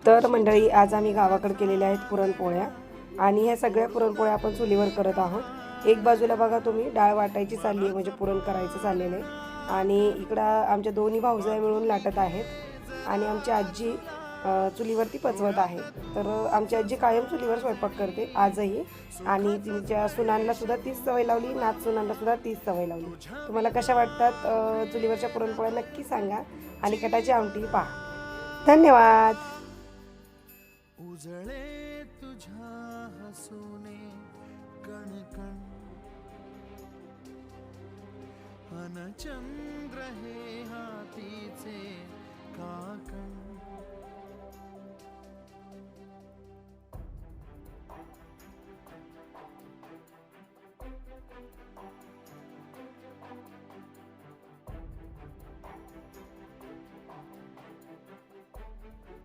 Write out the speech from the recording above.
तर मंडळी, आज आम्ही गावाकडे केलेल्या आहेत पुरणपोळ्या आणि ह्या सगळ्या पुरणपोळ्या आपण चुलीवर करत आहोत। एक बाजूला बघा तुम्ही डाळ वाटायची चालली आहे, म्हणजे पुरण करायचं चाललेलं आहे आणि इकडं आमच्या दोन्ही भावजया मिळून लाटत आहेत आणि आमची आजी चुलीवरती पचवत आहे। तर आमची आजी कायम चुलीवर स्वयंपाक करते आजही आणि तिच्या सुनांना सुद्धा तीच सवय लावली, नात सुनांना सुद्धा तीच सवय लावली। तुम्हाला कशा वाटतात चुलीवरच्या पुरणपोळ्या नक्की सांगा आणि कटाची आमटी पहा। धन्यवाद। उजळे तुझ्या हसूने कण कण अन चंद्र हे हातीचे काकण